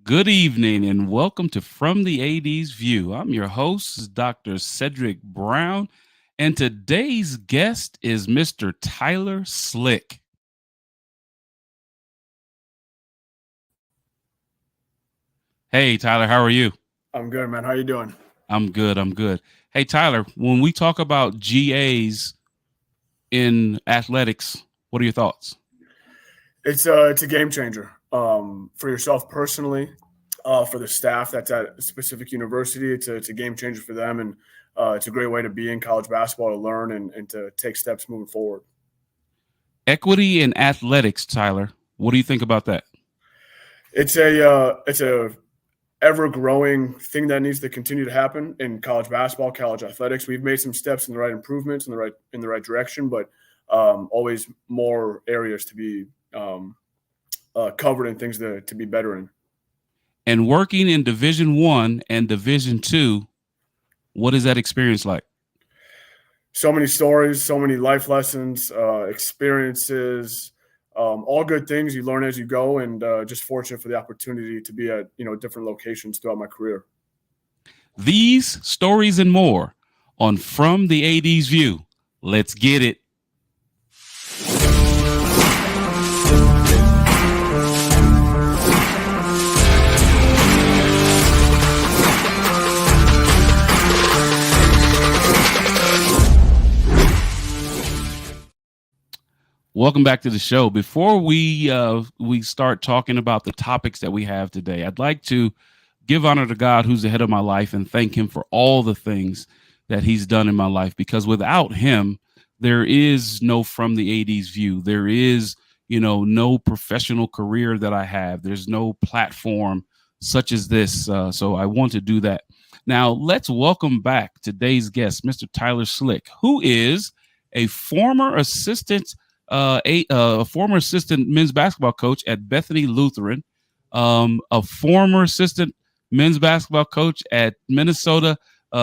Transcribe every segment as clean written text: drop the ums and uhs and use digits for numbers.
Good evening and welcome to From the AD's View. I'm your host, Dr. Cedric Brown, and today's guest is Mr. Tyler Slick. Hey, Tyler, how are you? I'm good, man. How you doing? I'm good. I'm good. Hey, Tyler, when we talk about GAs in athletics, what are your thoughts? It's a game changer for yourself personally, for the staff that's at a specific university. It's a game changer for them, and it's a great way to be in college basketball to learn and to take steps moving forward. Equity in athletics, Tyler. What do you think about that? It's a ever growing thing that needs to continue to happen in college basketball, college athletics. We've made some steps in the right improvements in the right direction, but always more areas to be covered and things to be better in. And working in Division One and Division Two, what is that experience like? So many stories, so many life lessons, experiences, all good things you learn as you go, and just fortunate for the opportunity to be at different locations throughout my career. These stories and more on From the AD's View. Let's get it. Welcome back to the show. Before we start talking about the topics that we have today, I'd like to give honor to God, who's the head of my life, and thank Him for all the things that He's done in my life. Because without Him, there is no From the AD's View. There is, no professional career that I have. There's no platform such as this. So I want to do that. Now, let's welcome back today's guest, Mr. Tyler Slick, who is a former assistant a former assistant men's basketball coach at Bethany Lutheran, a former assistant men's basketball coach at Minnesota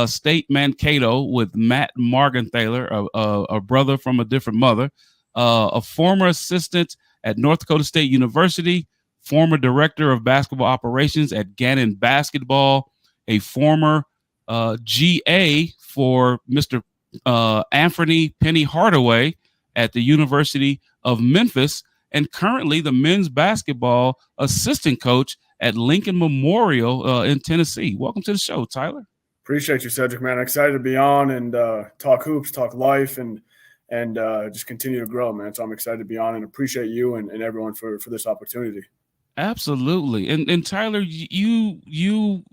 State Mankato with Matt Morgenthaler, a brother from a different mother, a former assistant at North Dakota State University, former director of basketball operations at Gannon Basketball, a former GA for Mr. Anthony Penny Hardaway at the University of Memphis, and currently the men's basketball assistant coach at Lincoln Memorial in Tennessee. Welcome to the show, Tyler. Appreciate you, Cedric, man. Excited to be on and talk hoops, talk life, and just continue to grow, man. So I'm excited to be on and appreciate you and everyone for this opportunity. Absolutely. And Tyler, you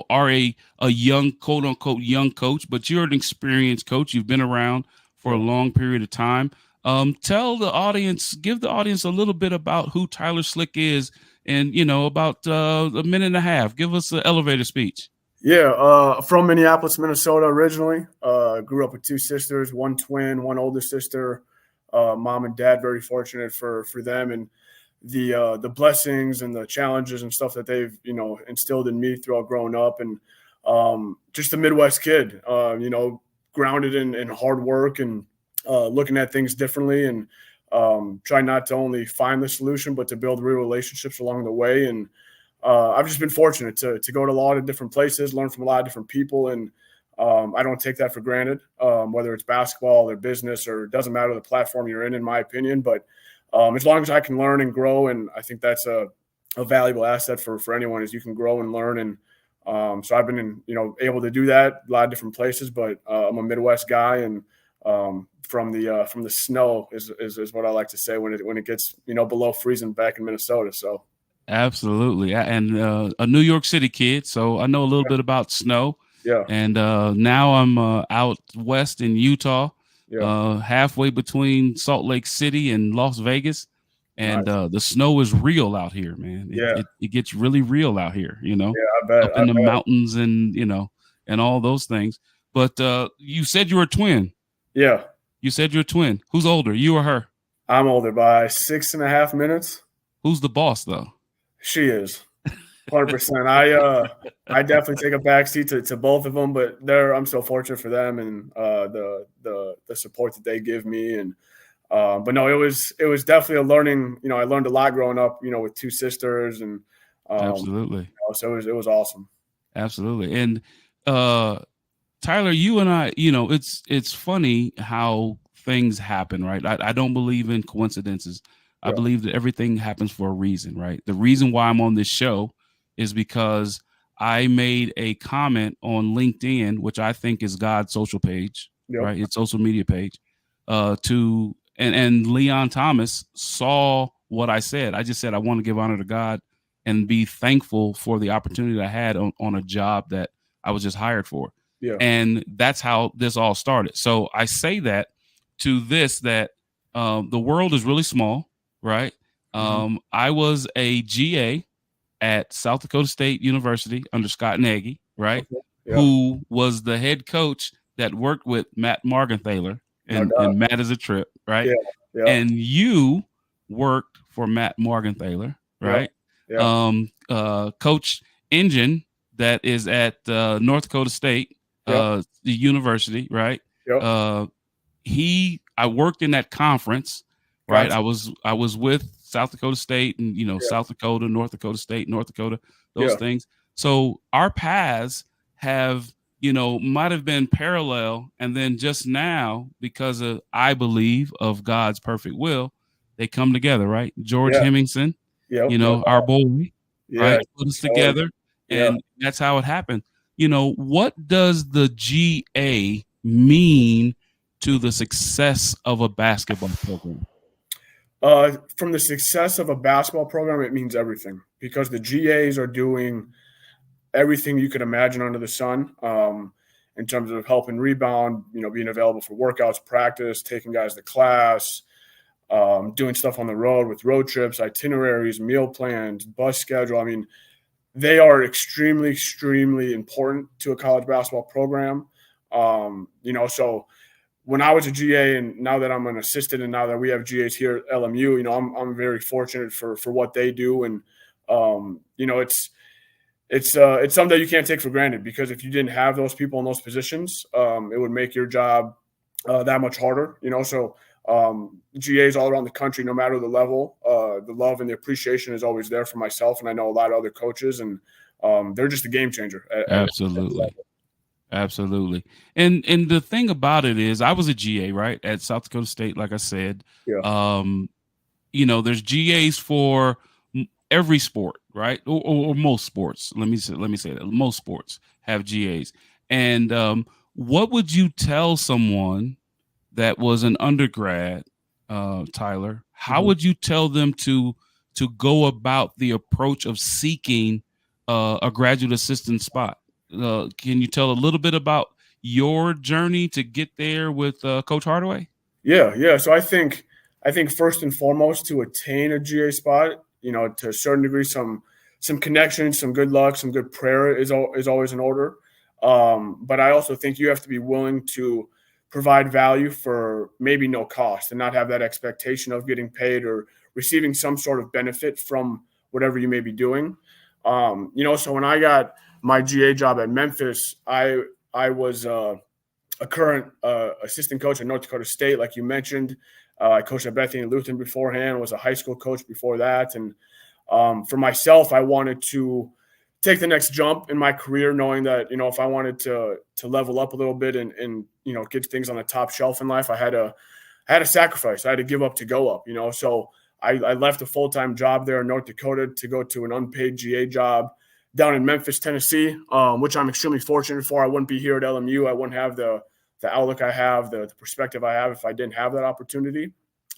are a young, quote unquote, young coach, but you're an experienced coach. You've been around for a long period of time. Give the audience a little bit about who Tyler Slick is, and about a minute and a half. Give us an elevator speech. Yeah, from Minneapolis, Minnesota originally. Grew up with two sisters, one twin, one older sister. Mom and dad, very fortunate for them and the blessings and the challenges and stuff that they've instilled in me throughout growing up, and just a Midwest kid. Grounded in hard work and looking at things differently, and try not to only find the solution, but to build real relationships along the way. And I've just been fortunate to go to a lot of different places, learn from a lot of different people, and I don't take that for granted, whether it's basketball or business, or it doesn't matter the platform you're in my opinion. But as long as I can learn and grow, and I think that's a valuable asset for anyone, is you can grow and learn. And so I've been able to do that a lot of different places, but I'm a Midwest guy, and from the snow is what I like to say when it gets below freezing back in Minnesota. So Absolutely, and a New York City kid, so I know a little bit about snow. yeah, And now I'm out west in Utah, yeah, halfway between Salt Lake City and Las Vegas. And nice. the snow is real out here, man. Yeah, It gets really real out here, yeah, I bet, up I in the bet. mountains and all those things. But you said you were a twin. Yeah, You said you're a twin. Who's older, you or her? I'm older by 6.5 minutes. Who's the boss, though? She is 100%. I definitely take a backseat to both of them, but I'm so fortunate for them, and the support that they give me. And but no, it was definitely a learning. I learned a lot growing up, with two sisters, and Absolutely. So it was awesome. Absolutely. And Tyler, you and I, it's funny how things happen, right? I don't believe in coincidences. I Yeah. believe that everything happens for a reason, right? The reason why I'm on this show is because I made a comment on LinkedIn, which I think is God's social page, Yep. right? It's social media page. And Leon Thomas saw what I said. I just said I want to give honor to God and be thankful for the opportunity I had on a job that I was just hired for. Yeah. And that's how this all started. So I say that to this, that the world is really small, right? I was a GA at South Dakota State University under Scott Nagy, right? Okay. Yeah. Who was the head coach that worked with Matt Morgenthaler, and Matt is a trip, right? Yeah. Yeah. And you worked for Matt Morgenthaler, right? Yeah. Coach Engine that is at North Dakota State the university, right? Yep. I worked in that conference, right? Gotcha. I was with South Dakota State and South Dakota, North Dakota State, North Dakota, those things. So our paths have might have been parallel, and then just now, because of, I believe, of God's perfect will, they come together, right? George Hemmingson, our boy, right, put us together, and that's how it happened. What does the GA mean to the success of a basketball program? From the success of a basketball program, it means everything, because the GAs are doing everything you could imagine under the sun, in terms of helping rebound, being available for workouts, practice, taking guys to class, doing stuff on the road with road trips, itineraries, meal plans, bus schedule. I mean, they are extremely, extremely important to a college basketball program. So when I was a GA, and now that I'm an assistant, and now that we have GAs here at LMU, I'm very fortunate for what they do. And, it's something that you can't take for granted, because if you didn't have those people in those positions, it would make your job that much harder, So GAs all around the country, no matter the level, the love and the appreciation is always there for myself, and I know a lot of other coaches, and they're just a game changer. Absolutely. And the thing about it is, I was a GA, right, at South Dakota State, like I said. Yeah. There's GAs for every sport, right, or most sports. Let me say that most sports have GAs. And what would you tell someone that was an undergrad, Tyler? How would you tell them to go about the approach of seeking a graduate assistant spot? Can you tell a little bit about your journey to get there with Coach Hardaway? Yeah. So I think first and foremost, to attain a GA spot, to a certain degree, some connections, some good luck, some good prayer is always in order. But I also think you have to be willing to provide value for maybe no cost, and not have that expectation of getting paid or receiving some sort of benefit from whatever you may be doing. So when I got my GA job at Memphis, I was a current assistant coach at North Dakota State, like you mentioned. I coached at Bethany Lutheran beforehand, was a high school coach before that. And for myself, I wanted to take the next jump in my career, knowing that, if I wanted to level up a little bit and get things on the top shelf in life, I had to sacrifice. I had to give up to go up, So I left a full-time job there in North Dakota to go to an unpaid GA job down in Memphis, Tennessee, which I'm extremely fortunate for. I wouldn't be here at LMU. I wouldn't have the outlook I have, the perspective I have, if I didn't have that opportunity.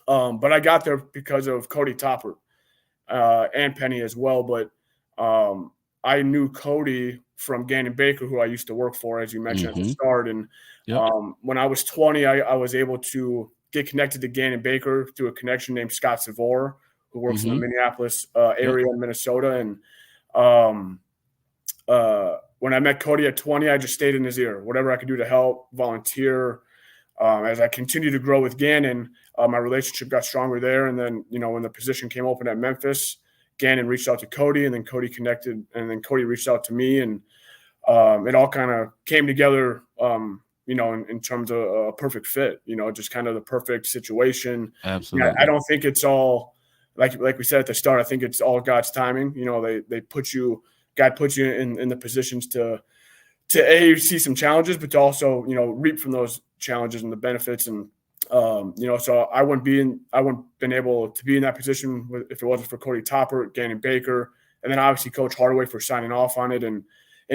But I got there because of Cody Topper and Penny as well. But I knew Cody from Gannon Baker, who I used to work for, as you mentioned at the start. And when I was 20, I was able to get connected to Gannon Baker through a connection named Scott Savor, who works in the Minneapolis area in Minnesota. And when I met Cody at 20, I just stayed in his ear, whatever I could do to help, volunteer. As I continued to grow with Gannon, my relationship got stronger there. And then, when the position came open at Memphis, Gannon reached out to Cody, and then Cody connected, and then Cody reached out to me. And it all kind of came together, in terms of a perfect fit, just kind of the perfect situation. Absolutely. I don't think it's all like we said at the start, I think it's all God's timing. You know, God puts you in the positions to see some challenges, but to also, you know, reap from those challenges and the benefits. And, you know, so I wouldn't been able to be in that position if it wasn't for Cody Topper, Gannon Baker, and then obviously Coach Hardaway for signing off on it and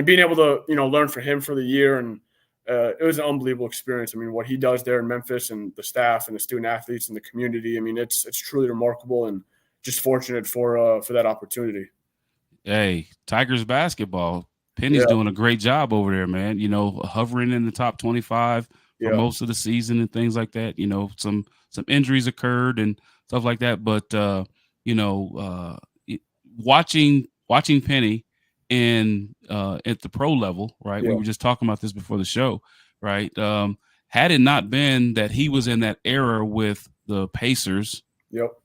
being able to, you know, learn from him for the year. And it was an unbelievable experience. I mean, what he does there in Memphis and the staff and the student athletes and the community, I mean, it's truly remarkable and just fortunate for that opportunity. Hey, Tigers basketball. Penny's doing a great job over there, man. You know, hovering in the top 25 for most of the season and things like that. You know, some injuries occurred and stuff like that. But, you know, watching Penny at the pro level, right? We were just talking about this before the show, right? Had it not been that he was in that era with the Pacers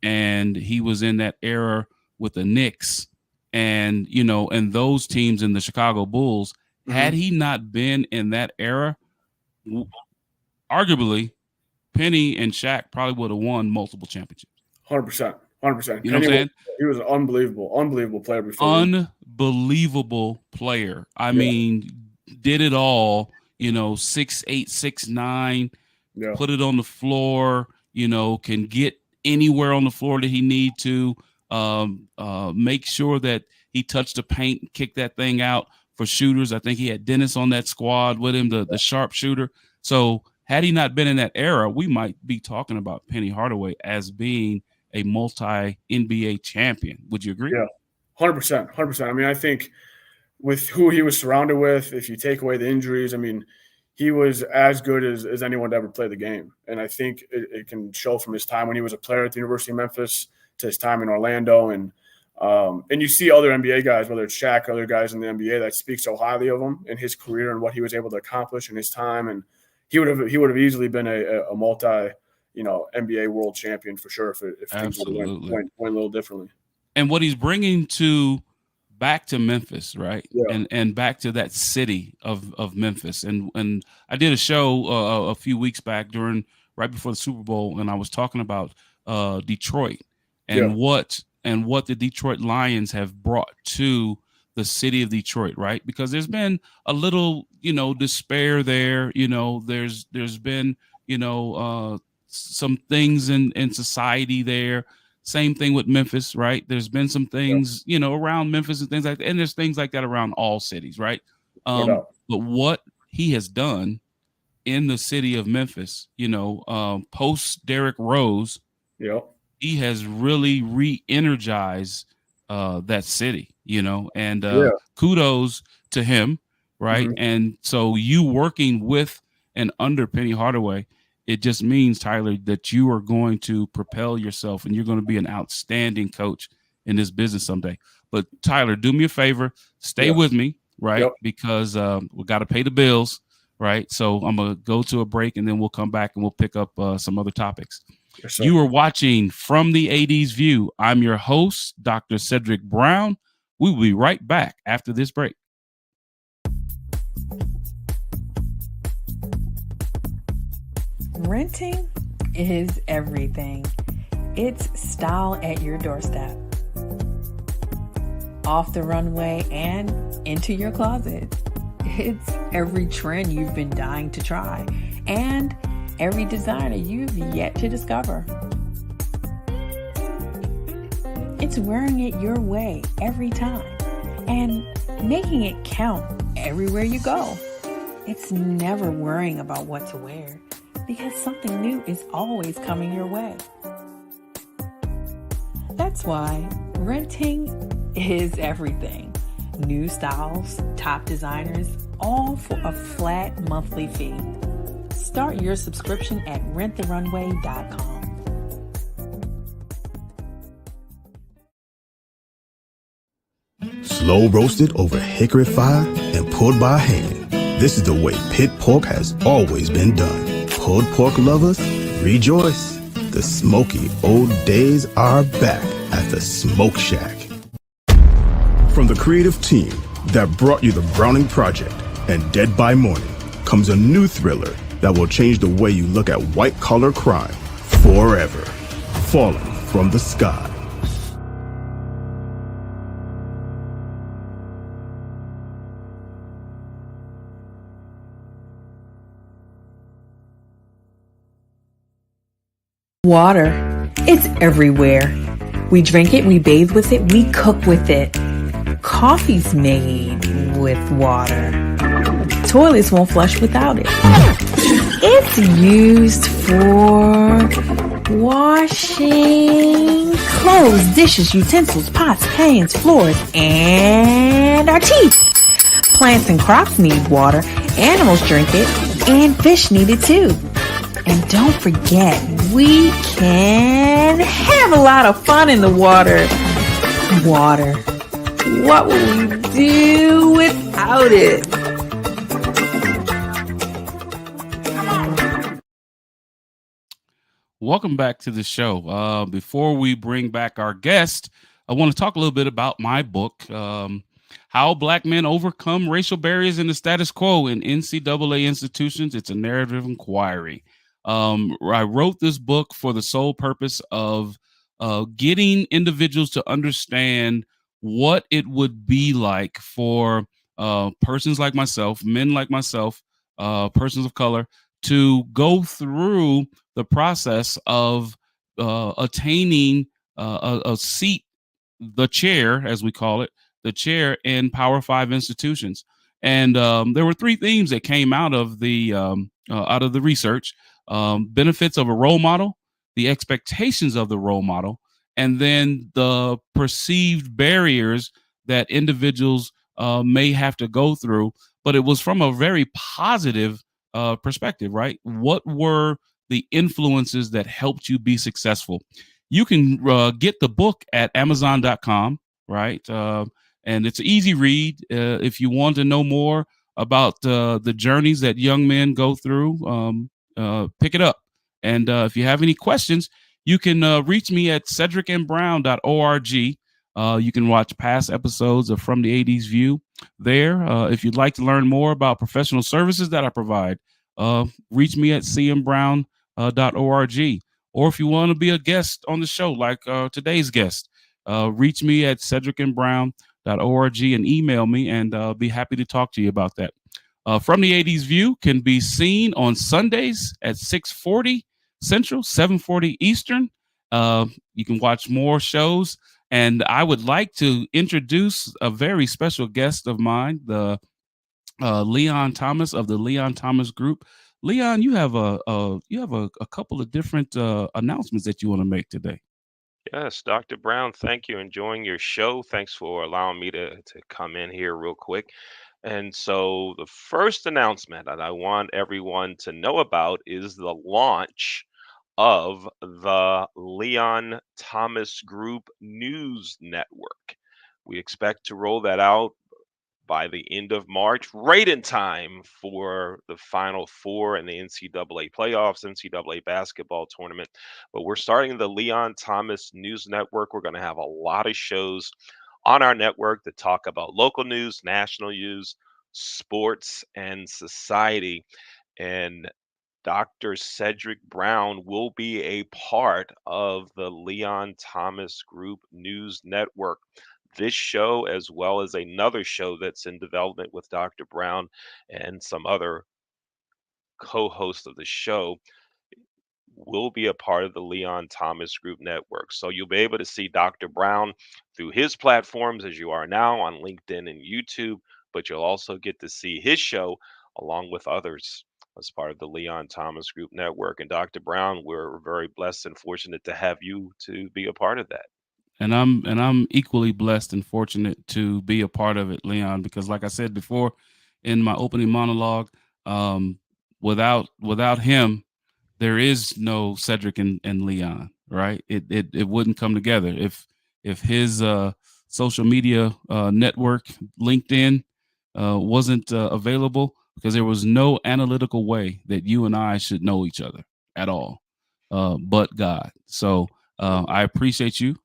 and he was in that era with the Knicks and, you know, and those teams in the Chicago Bulls, had he not been in that era, arguably Penny and Shaq probably would have won multiple championships. 100%. You know what I'm saying? He was an unbelievable player before. Unbelievable player. I mean, did it all, you know, 6'8", 6'9", put it on the floor, you know, can get anywhere on the floor that he need to, make sure that he touched the paint and kick that thing out for shooters. I think he had Dennis on that squad with him, the sharp shooter. So had he not been in that era, we might be talking about Penny Hardaway as being a multi-NBA champion. Would you agree? Yeah, 100%. I mean, I think with who he was surrounded with, if you take away the injuries, I mean, he was as good as anyone to ever play the game. And I think it can show from his time when he was a player at the University of Memphis to his time in Orlando. And you see other NBA guys, whether it's Shaq or other guys in the NBA, that speak so highly of him and his career and what he was able to accomplish in his time. And he would have easily been a multi, you know, NBA world champion for sure if things would have went a little differently. And what he's bringing back to Memphis, right? Yeah. And back to that city of Memphis. And I did a show a few weeks back right before the Super Bowl, and I was talking about Detroit and what the Detroit Lions have brought to the city of Detroit, right? Because there's been a little, you know, despair there. You know, there's been, you know, some things in society there. Same thing with Memphis, right? There's been some things, you know, around Memphis and things like that. And there's things like that around all cities, right? But what he has done in the city of Memphis, you know, post Derrick Rose, he has really re-energized that city, you know, and kudos to him, right? And so you working with and under Penny Hardaway, it just means, Tyler, that you are going to propel yourself and you're going to be an outstanding coach in this business someday. But Tyler, do me a favor, stay with me, right? Because we got to pay the bills, right? So I'm going to go to a break and then we'll come back and we'll pick up some other topics. Yes, you are watching From the AD's View. I'm your host, Dr. Cedric Brown. We will be right back after this break. Renting is everything. It's style at your doorstep. Off the runway and into your closet. It's every trend you've been dying to try and every designer you've yet to discover. It's wearing it your way every time and making it count everywhere you go. It's never worrying about what to wear, because something new is always coming your way. That's why renting is everything. New styles, top designers, all for a flat monthly fee. Start your subscription at renttherunway.com. Slow roasted over hickory fire and pulled by hand. This is the way pit pork has always been done. Pulled pork lovers, rejoice. The smoky old days are back at the Smoke Shack. From the creative team that brought you The Browning Project and Dead by Morning comes a new thriller that will change the way you look at white-collar crime forever. Falling from the Sky. Water. It's everywhere. We drink it, we bathe with it, we cook with it. Coffee's made with water. Toilets won't flush without it. It's used for washing clothes, dishes, utensils, pots, pans, floors, and our teeth. Plants and crops need water, animals drink it, and fish need it too. And don't forget, we can have a lot of fun in the water. Water. What would we do without it? Welcome back to the show. Before we bring back our guest, I want to talk a little bit about my book, How Black Men Overcome Racial Barriers in the Status Quo in NCAA Institutions. It's a narrative inquiry. I wrote this book for the sole purpose of getting individuals to understand what it would be like for persons like myself, men like myself, persons of color, to go through the process of attaining a seat, the chair, as we call it, the chair in Power 5 institutions. And there were three themes that came out of the research: benefits of a role model, the expectations of the role model, and then the perceived barriers that individuals may have to go through. But it was from a very positive perspective, right? What were the influences that helped you be successful? You can get the book at Amazon.com, right? And it's an easy read. If you want to know more about the journeys that young men go through, pick it up. And if you have any questions, you can reach me at cedricandbrown.org. You can watch past episodes of From the 80s View there. If you'd like to learn more about professional services that I provide, reach me at cmbrown.org. Or if you want to be a guest on the show, like today's guest, reach me at cedricandbrown.org and email me, and I'll be happy to talk to you about that. From the 80s View can be seen on Sundays at 6:40 Central, 7:40 Eastern. You can watch more shows. And I would like to introduce a very special guest of mine, the Leon Thomas of the Leon Thomas Group. Leon, you have a couple of different announcements that you want to make today. Yes, Dr. Brown, thank you. Enjoying your show. Thanks for allowing me to come in here real quick. And so the first announcement that I want everyone to know about is the launch of the Leon Thomas Group News Network. We expect to roll that out by the end of March, right in time for the Final Four and the NCAA playoffs, NCAA basketball tournament. But we're starting the Leon Thomas News Network. We're going to have a lot of shows on our network that talk about local news, national news, sports, and society. And Dr. Cedric Brown will be a part of the Leon Thomas Group News Network. This show, as well as another show that's in development with Dr. Brown and some other co-hosts of the show, will be a part of the Leon Thomas Group Network. So you'll be able to see Dr. Brown through his platforms as you are now on LinkedIn and YouTube, but you'll also get to see his show along with others as part of the Leon Thomas Group Network. And Dr. Brown, we're very blessed and fortunate to have you to be a part of that. And I'm equally blessed and fortunate to be a part of it, Leon, because like I said before in my opening monologue, without him, there is no Cedric and Leon, right? It wouldn't come together if his social media network, LinkedIn, wasn't available, because there was no analytical way that you and I should know each other at all, but God. So I appreciate you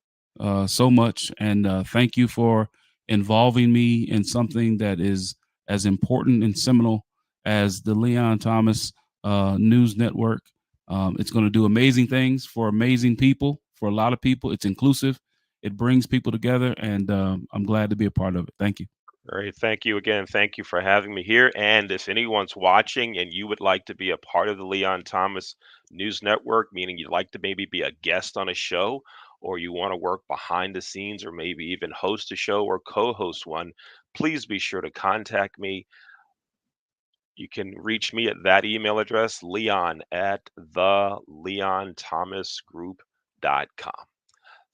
so much, and thank you for involving me in something that is as important and seminal as the Leon Thomas News Network. It's going to do amazing things for amazing people, for a lot of people. It's inclusive. It brings people together, and I'm glad to be a part of it. Thank you. All right. Thank you again. Thank you for having me here. And if anyone's watching and you would like to be a part of the Leon Thomas News Network, meaning you'd like to maybe be a guest on a show, or you want to work behind the scenes, or maybe even host a show or co host one, please be sure to contact me. You can reach me at that email address, leon at theleonthomasgroup.com.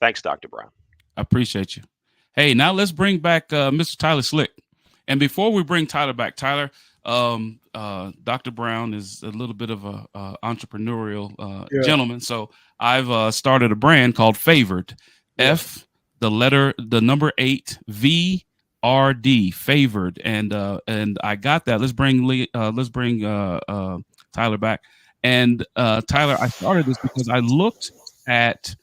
Thanks, Dr. Brown. I appreciate you. Hey, now let's bring back Mr. Tyler Slick. And before we bring Tyler back, Tyler, Dr. Brown is a little bit of a entrepreneurial gentleman. So I've started a brand called Favored. The number 8, VRD, Favored. And I got that. Let's bring Tyler back. And Tyler, I started this because I looked at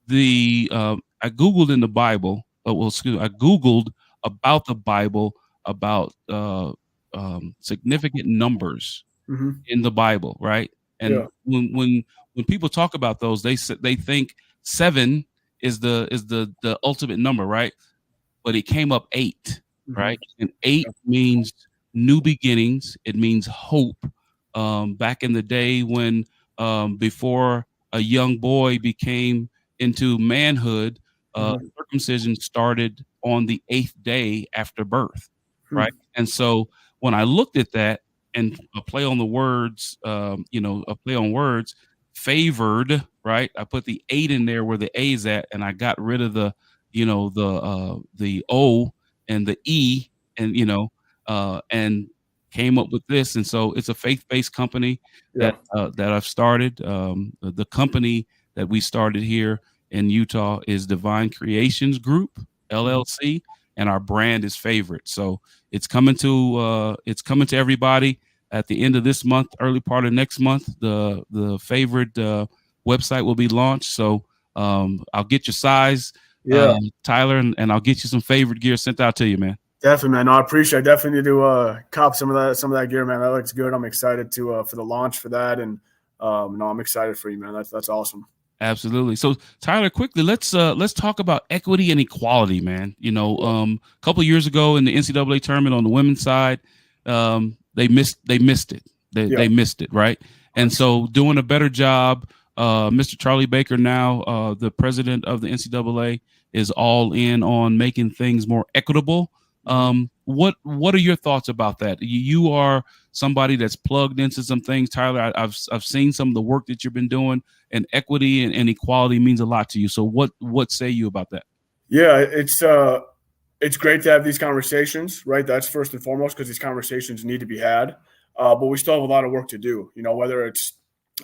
I Googled in the Bible. I Googled about the Bible, about significant numbers in the Bible, right? And when people talk about those, they think 7 is the ultimate number, right? But it came up 8, right? And 8 means new beginnings. It means hope. Back in the day when before a young boy became into manhood, circumcision started on the 8th day after birth, right? And so when I looked at that and a play on the words, a play on words, favored, right? I put the 8 in there where the A is at, and I got rid of the O and the E, and and came up with this. And so it's a faith-based company that I've started. The company that we started here in Utah is Divine Creations Group, LLC, and our brand is Favored. So it's coming to everybody at the end of this month, early part of next month. The Favored website will be launched. So I'll get your size, Tyler, and I'll get you some Favored gear sent out to you, man. Definitely, man. No, I appreciate. I definitely need to cop some of that gear, man. That looks good. I'm excited to for the launch for that, and I'm excited for you, man. That's awesome. Absolutely. So Tyler, quickly, let's talk about equity and equality, man. A couple of years ago in the NCAA tournament on the women's side, they missed it. They missed it, right? And so doing a better job, Mr. Charlie Baker, now the president of the NCAA, is all in on making things more equitable. What are your thoughts about that? You are somebody that's plugged into some things, Tyler. I've seen some of the work that you've been doing, and equity and equality means a lot to you. So what say you about that? Yeah, it's great to have these conversations, right? That's first and foremost, because these conversations need to be had. But we still have a lot of work to do, whether it's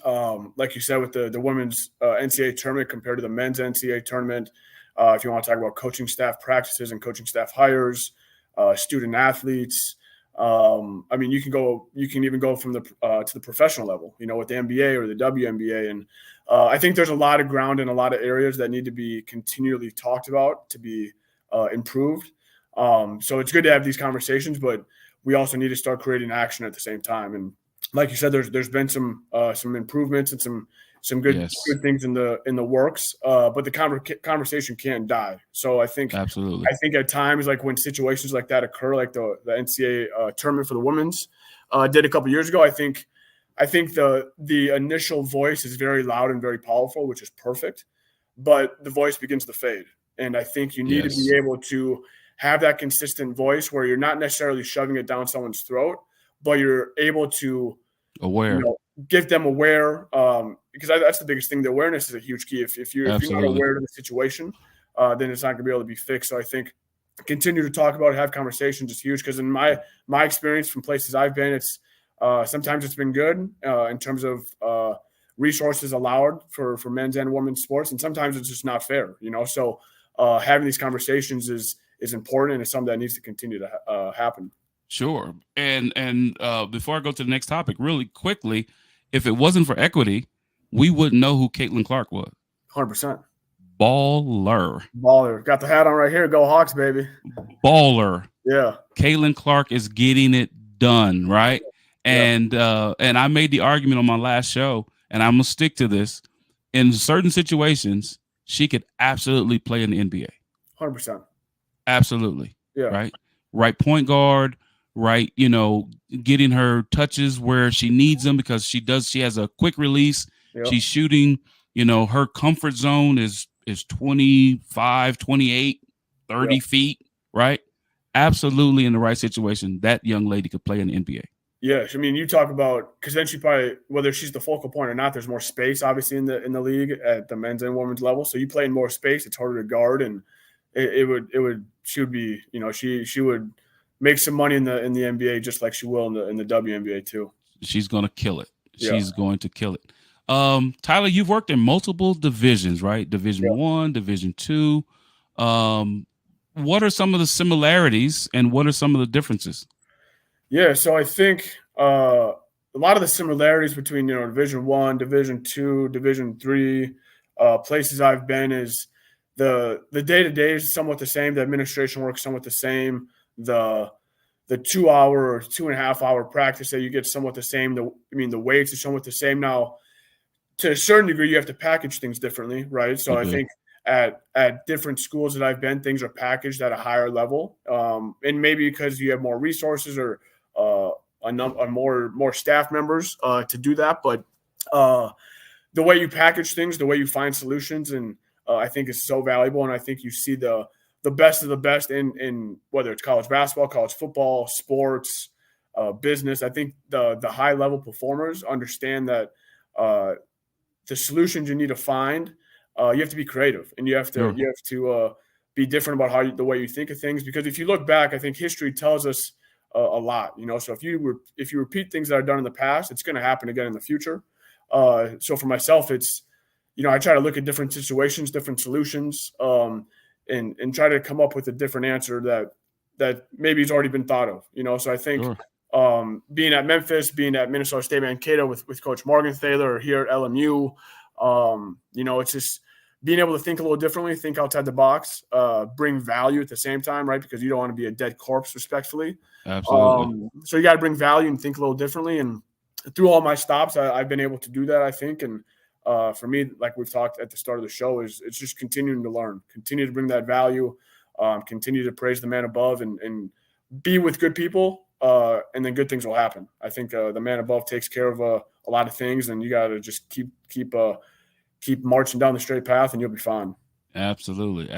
like you said with the women's NCAA tournament compared to the men's NCAA tournament. If you want to talk about coaching staff practices and coaching staff hires, student athletes. You can even go from the to the professional level, with the NBA or the WNBA. And I think there's a lot of ground in a lot of areas that need to be continually talked about to be improved. So it's good to have these conversations, but we also need to start creating action at the same time. And like you said, there's been some improvements and some good things in the works, but the conversation can't die. So I think absolutely. I think at times, like when situations like that occur, like the NCAA tournament for the women's did a couple years ago, I think the initial voice is very loud and very powerful, which is perfect, but the voice begins to fade. And I think you need to be able to have that consistent voice where you're not necessarily shoving it down someone's throat, but you're able to get them aware, because that's the biggest thing. The awareness is a huge key. If you're not aware of the situation, then it's not going to be able to be fixed. So I think continue to talk about it, have conversations is huge, because in my experience from places I've been, it's sometimes it's been good in terms of resources allowed for men's and women's sports, and sometimes it's just not fair, So having these conversations is important, and it's something that needs to continue to happen. Sure. And before I go to the next topic, really quickly, if it wasn't for equity, we wouldn't know who Caitlin Clark was. 100%. Baller. Got the hat on right here. Go Hawks, baby. Baller. Yeah. Caitlin Clark is getting it done, right? And I made the argument on my last show, and I'm going to stick to this. In certain situations, she could absolutely play in the NBA. 100%. Absolutely. Yeah. Right. right point guard, right, getting her touches where she needs them because she has a quick release. Yep. She's shooting, her comfort zone is 25, 28, 30 feet, right? Absolutely in the right situation, that young lady could play in the NBA. Yeah, I mean, you talk about, because then she probably, whether she's the focal point or not, there's more space obviously in the league at the men's and women's level. So you play in more space, it's harder to guard, and she would make some money in the NBA just like she will in the WNBA too. She's gonna kill it. Yeah. She's going to kill it. Tyler, you've worked in multiple divisions, right? Division 1, Division 2. What are some of the similarities and what are some of the differences? Yeah, so I think a lot of the similarities between Division 1, Division 2, Division 3 places I've been is the day-to-day is somewhat the same. The administration works somewhat the same. The 2 hour or 2.5 hour practice that you get somewhat the same. The weights are somewhat the same. Now, to a certain degree, you have to package things differently, right? So I think at different schools that I've been, things are packaged at a higher level, and maybe because you have more resources or more staff members to do that. But the way you package things, the way you find solutions, and I think is so valuable. And I think you see the best of the best in whether it's college basketball, college football, sports, business. I think the high level performers understand that the solutions you need to find, you have to be creative, and you have to be different about the way you think of things. Because if you look back, I think history tells us a lot. So if you repeat things that are done in the past, it's going to happen again in the future. So for myself, it's I try to look at different situations, different solutions, and try to come up with a different answer that maybe has already been thought of. So I think being at Memphis, being at Minnesota State Mankato with Coach Morgenthaler, or here at LMU, it's just being able to think a little differently, think outside the box, bring value at the same time, right? Because you don't want to be a dead corpse, respectfully. Absolutely. So you got to bring value and think a little differently. And through all my stops, I've been able to do that, I think. And for me, like we've talked at the start of the show, it's just continuing to learn, continue to bring that value, continue to praise the man above, and be with good people, and then good things will happen. I think the man above takes care of a lot of things, and you got to just keep marching down the straight path, and you'll be fine. Absolutely.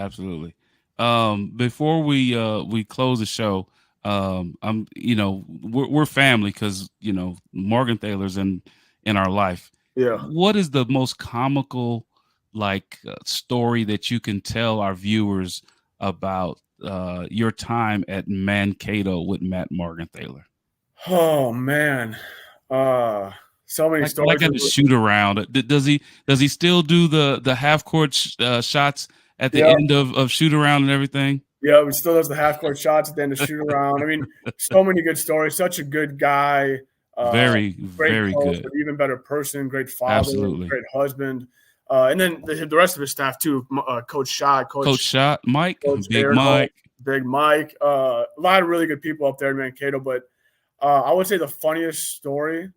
Before we close the show, we're family because Morgenthaler's in our life. Yeah. What is the most comical story that you can tell our viewers about your time at Mankato with Matt Morgenthaler? Oh man, so many stories. Like at the shoot around. Does he still do the half court shots at the end of shoot around and everything? Yeah, he still does the half court shots at the end of shoot around. I mean, so many good stories. Such a good guy. Very coach, good. Even better person. Great father. Absolutely. Great husband. And then the rest of his staff too. Coach Schott, Coach Schott, Mike, Coach Big Mike. Big Mike. A lot of really good people up there in Mankato. But I would say the funniest story,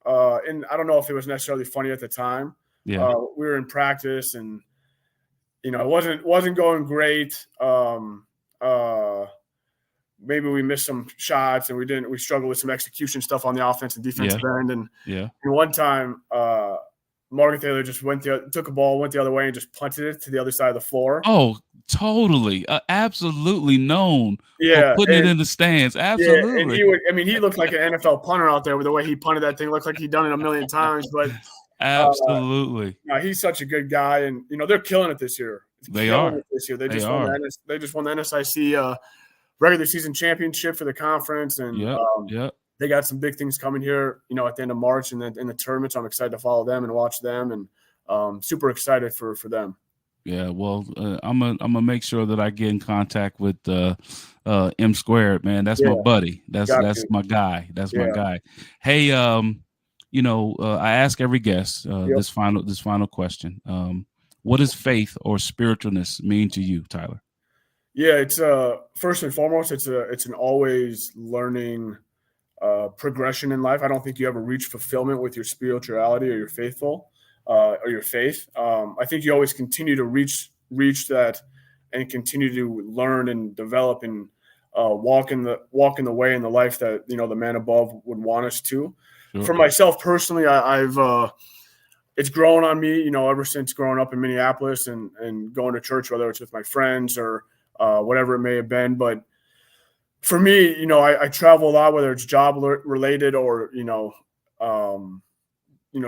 and I don't know if it was necessarily funny at the time. Yeah. We were in practice, and it wasn't going great. Maybe we missed some shots, and we struggled with some execution stuff on the offense and defensive end. And one time, Morgenthaler just took a ball, went the other way, and just punted it to the other side of the floor. Oh, totally. Absolutely known for putting it in the stands. Absolutely. Yeah, and he looked like an NFL punter out there with the way he punted that thing. Looked like he'd done it a million times. But absolutely. He's such a good guy, and they're killing it this year. They are. This year. They just won the NSIC regular season championship for the conference, and they got some big things coming here, at the end of March and then in the tournament. So I'm excited to follow them and watch them, and super excited for them. Yeah, well, I'm gonna make sure that I get in contact with M Squared, man. That's my buddy. That's my guy. That's my guy. Hey, I ask every guest this final question. What does faith or spiritualness mean to you, Tyler? Yeah, it's first and foremost, it's an always learning progression in life. I don't think you ever reach fulfillment with your spirituality or your faith. I think you always continue to reach that and continue to learn and develop and walking the way in the life that, you know, the man above would want us to. Sure. For myself personally, I've it's grown on me, you know, ever since growing up in Minneapolis and going to church, whether it's with my friends or whatever it may have been. But for me, you know, I travel a lot, whether it's job related or,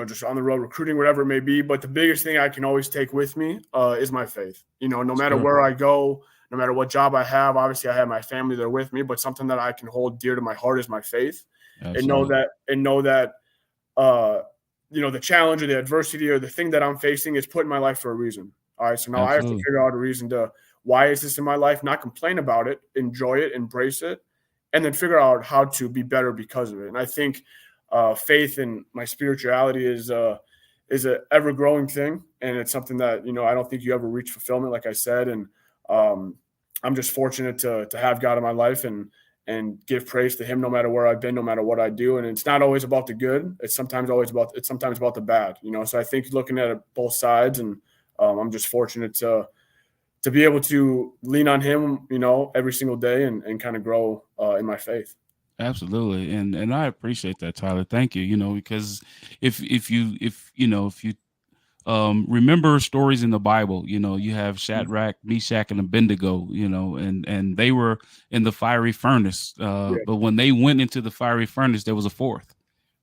just on the road recruiting, whatever it may be. But the biggest thing I can always take with me is my faith. You know, no matter where I go, no matter what job I have, obviously I have my family there with me, but something that I can hold dear to my heart is my faith. Absolutely. and know that, the challenge or the adversity or the thing that I'm facing is put in my life for a reason. All right. So now I have to figure out a reason to, why is this in my life? Not complain about it, enjoy it, embrace it, and then figure out how to be better because of it. And I think faith and my spirituality is a ever growing thing. And it's something that, you know, I don't think you ever reach fulfillment, like I said. And I'm just fortunate to have God in my life and give praise to him no matter where I've been, no matter what I do. And it's not always about the good. It's sometimes about the bad, you know? So I think looking at it both sides, and I'm just fortunate to be able to lean on him, you know, every single day and kind of grow in my faith. Absolutely. And I appreciate that, Tyler. Thank you. You know, because if you remember stories in the Bible, you know, you have Shadrach, Meshach, and Abednego, you know, and they were in the fiery furnace. But when they went into the fiery furnace, there was a fourth,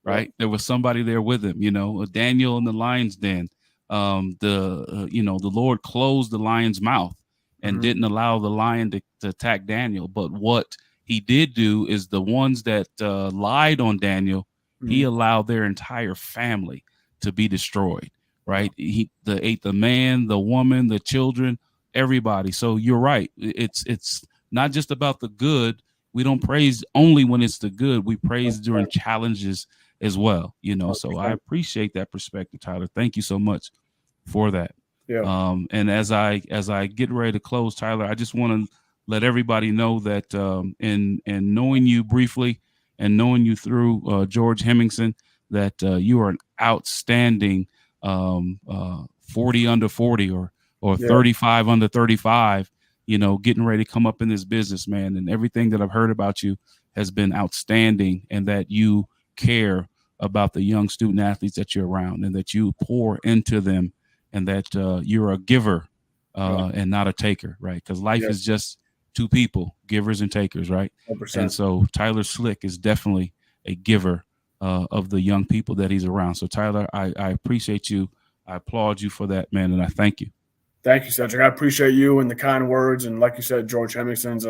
right? There was somebody there with them, you know, Daniel in the lion's den. The Lord closed the lion's mouth and didn't allow the lion to attack Daniel. But what he did do is the ones that lied on Daniel, he allowed their entire family to be destroyed. Right. He ate the man, the woman, the children, everybody. So you're right. It's not just about the good. We don't praise only when it's the good. We praise during challenges as well. You know, so I appreciate that perspective, Tyler. Thank you so much for that. Yeah. And as I get ready to close, Tyler, I just want to let everybody know that in knowing you briefly and knowing you through George Hemmingson, that you are an outstanding 40 under 40 or 35 under 35, you know, getting ready to come up in this business, man. And everything that I've heard about you has been outstanding, and that you care about the young student athletes that you're around, and that you pour into them, and that you're a giver and not a taker, right? Because life is just two people, givers and takers, right? 100%. And so Tyler Slick is definitely a giver of the young people that he's around. So Tyler, I appreciate you. I applaud you for that, man. And I thank you. Thank you, Cedric. I appreciate you and the kind words. And like you said, George Hemmingson's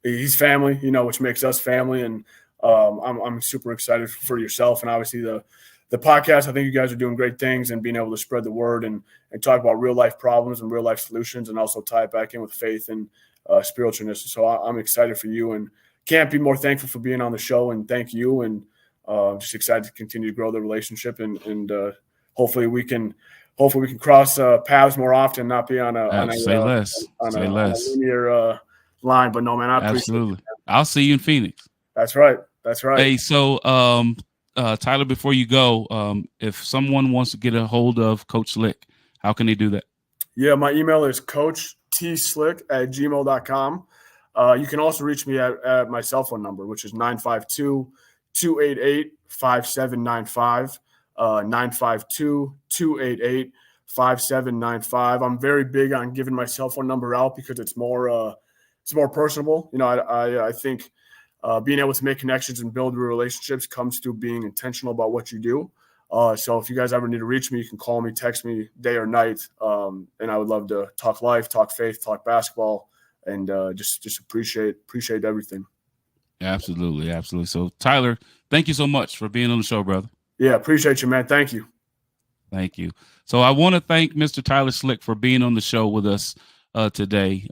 he's family, you know, which makes us family. And I'm super excited for yourself. And obviously the podcast, I think you guys are doing great things and being able to spread the word and talk about real life problems and real life solutions, and also tie it back in with faith and spiritualness. So I'm excited for you and can't be more thankful for being on the show. And thank you. And just excited to continue to grow the relationship, and hopefully we can cross paths more often, not be on a linear line. But no, man, I appreciate it. I'll see you in Phoenix. That's right. Hey, so Tyler, before you go, if someone wants to get a hold of Coach Slick, how can they do that? Yeah, my email is coachtslick@gmail.com. You can also reach me at my cell phone number, which is 952-288-5795, 952-288-5795. I'm very big on giving my cell phone number out because it's more personable. You know, I think being able to make connections and build relationships comes through being intentional about what you do. So if you guys ever need to reach me, you can call me, text me day or night. And I would love to talk life, talk faith, talk basketball, and just appreciate everything. Absolutely. Absolutely. So Tyler, thank you so much for being on the show, brother. Yeah. Appreciate you, man. Thank you. Thank you. So I want to thank Mr. Tyler Slick for being on the show with us today.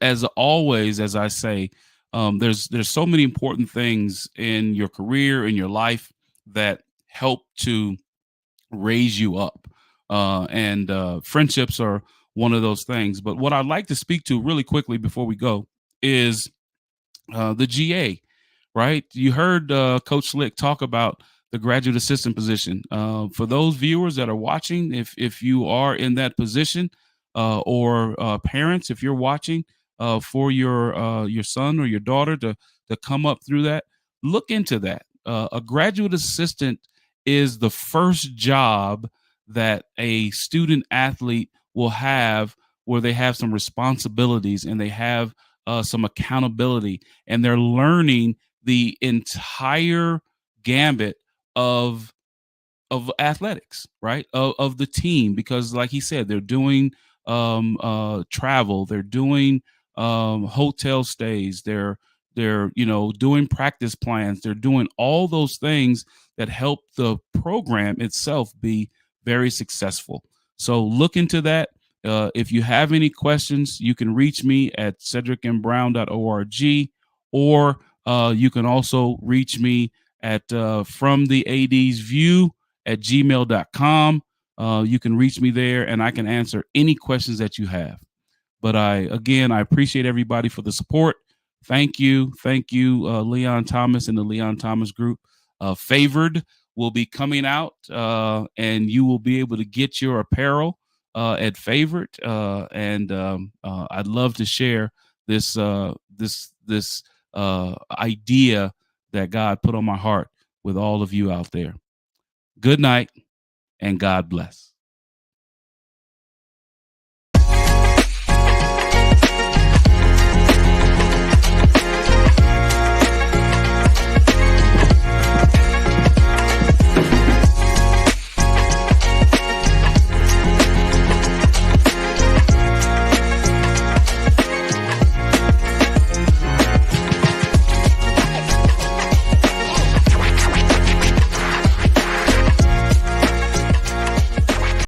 As always, as I say, there's so many important things in your career, in your life, that help to raise you up. And friendships are one of those things. But what I'd like to speak to really quickly before we go is the GA, right? You heard Coach Slick talk about the graduate assistant position. For those viewers that are watching, if you are in that position, or parents, if you're watching, for your son or your daughter to come up through that, look into that. A graduate assistant is the first job that a student athlete will have, where they have some responsibilities and they have some accountability, and they're learning the entire gambit of athletics, right? Of the team, because like he said, they're doing travel, they're doing hotel stays, they're doing practice plans, they're doing all those things that help the program itself be very successful. So look into that. If you have any questions, you can reach me at cedricmbrown.org, or you can also reach me at from the AD's view at gmail.com. You can reach me there and I can answer any questions that you have. But I appreciate everybody for the support. Thank you. Leon Thomas and the Leon Thomas Group. Favored will be coming out, and you will be able to get your apparel at Favored. And I'd love to share this idea that God put on my heart with all of you out there. Good night and God bless.